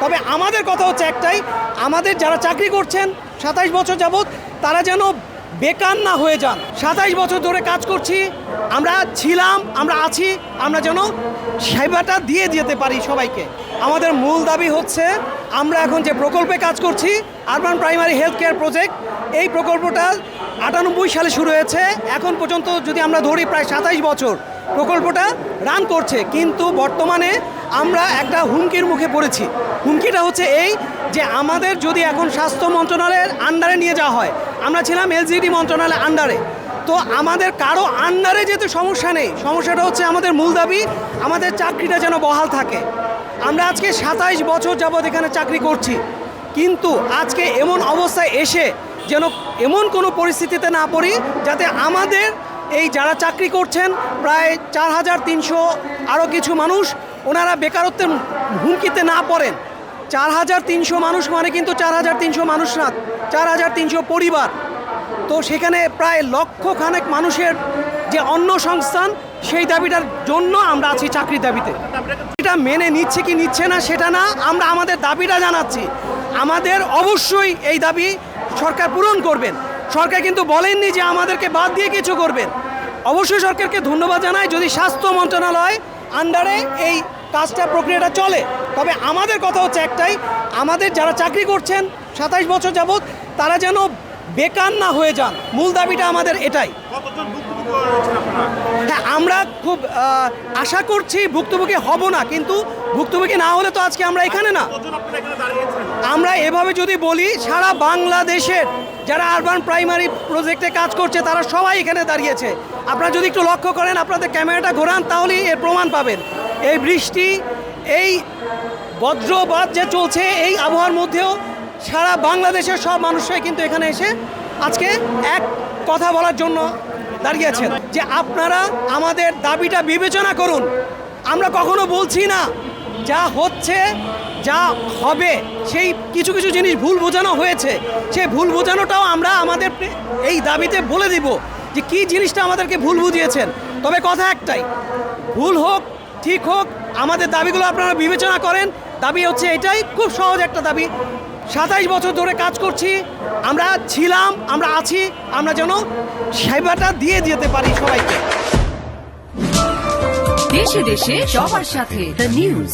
তবে আমাদের কথা হচ্ছে একটাই, আমাদের যারা চাকরি করছেন 27 বছর যাবৎ তারা যেন বেকার না হয়ে যান। 27 বছর ধরে কাজ করছি, আমরা ছিলাম, আমরা আছি, আমরা যেন সেবাটা দিয়ে যেতে পারি সবাইকে। আমাদের মূল দাবি হচ্ছে আমরা এখন যে প্রকল্পে কাজ করছি urban primary health care project, এই প্রকল্পটা 98 সালে শুরু হয়েছে, এখন পর্যন্ত যদি আমরা ধরি প্রায় 27 বছর প্রকল্পটা রান করছে। কিন্তু বর্তমানে আমরা একটা হুমকির মুখে পড়েছি। হুমকিটা হচ্ছে এই যে আমাদের যদি এখন স্বাস্থ্য মন্ত্রণালয়ের আন্ডারে নিয়ে যাওয়া হয়, আমরা ছিলাম এলজিডি মন্ত্রণালয়ের আন্ডারে, তো আমাদের কারো আন্ডারে যেতে সমস্যা নেই, সমস্যাটা হচ্ছে আমাদের মূল দাবি আমাদের চাকরিটা যেন বহাল থাকে। আমরা আজকে 27 বছর যাবৎ এখানে চাকরি করছি, কিন্তু আজকে এমন অবস্থায় এসে যেন এমন কোনো পরিস্থিতিতে না পড়ি যাতে আমাদের এই যারা চাকরি করছেন প্রায় 4300 আরও কিছু মানুষ, ওনারা বেকারত্বের হুমকিতে না পড়েন। 4300 মানুষ মানে কিন্তু 4300 মানুষ না, 4300 পরিবার। তো সেখানে প্রায় লক্ষখানেক মানুষের যে অন্য সংস্থান, সেই দাবিটার জন্য আমরা আছি চাকরির দাবিতে। এটা মেনে নিচ্ছে কি নিচ্ছে না সেটা না, আমরা আমাদের দাবিটা জানাচ্ছি। আমাদের অবশ্যই এই দাবি সরকার পূরণ করবেন। সরকার কিন্তু বলেননি যে আমাদেরকে বাদ দিয়ে কিছু করবেন। অবশ্যই সরকারকে ধন্যবাদ জানাই যদি স্বাস্থ্য মন্ত্রণালয় আন্ডারে এই কাজটা প্রক্রিয়াটা চলে। তবে আমাদের কথা হচ্ছে একটাই, আমাদের যারা চাকরি করছেন 27 বছর যাবৎ তারা যেন বেকার না হয়ে যান, মূল দাবিটা আমাদের এটাই। হ্যাঁ, আমরা খুব আশা করছি ভুক্তভোগী হব না, কিন্তু ভুক্তভোগী না হলে তো আজকে আমরা এখানে না। আমরা এভাবে যদি বলি, সারা বাংলাদেশের যারা আরবান প্রাইমারি প্রজেক্টে কাজ করছে তারা সবাই এখানে দাঁড়িয়েছে। আপনারা যদি একটু লক্ষ্য করেন, আপনাদের ক্যামেরাটা ঘোরান, তাহলেই এর প্রমাণ পাবেন। এই বৃষ্টি, এই বজ্রপাত যে চলছে, এই আবহাওয়ার মধ্যেও সারা বাংলাদেশের সব মানুষরাই কিন্তু এখানে এসে আজকে এক কথা বলার জন্য দাঁড়িয়েছেন যে আপনারা আমাদের দাবিটা বিবেচনা করুন। আমরা কখনো বলছি না যা হচ্ছে যা হবে, সেই কিছু কিছু জিনিস ভুল বোঝানো হয়েছে, সেই ভুল বোঝানোটাও আমরা আমাদের এই দাবিতে বলে দিব যে কী জিনিসটা আমাদেরকে ভুল বুঝিয়েছেন। তবে কথা একটাই, ভুল হোক ঠিক হোক, আমাদের দাবিগুলো আপনারা বিবেচনা করেন। দাবি হচ্ছে এটাই, খুব সহজ একটা দাবি। 27 বছর ধরে কাজ করছি, আমরা ছিলাম, আমরা আছি, আমরা যেন সেবাটা দিয়ে যেতে পারি সবাইকে। দেশে দেশে সবার সাথে দ্য নিউজ।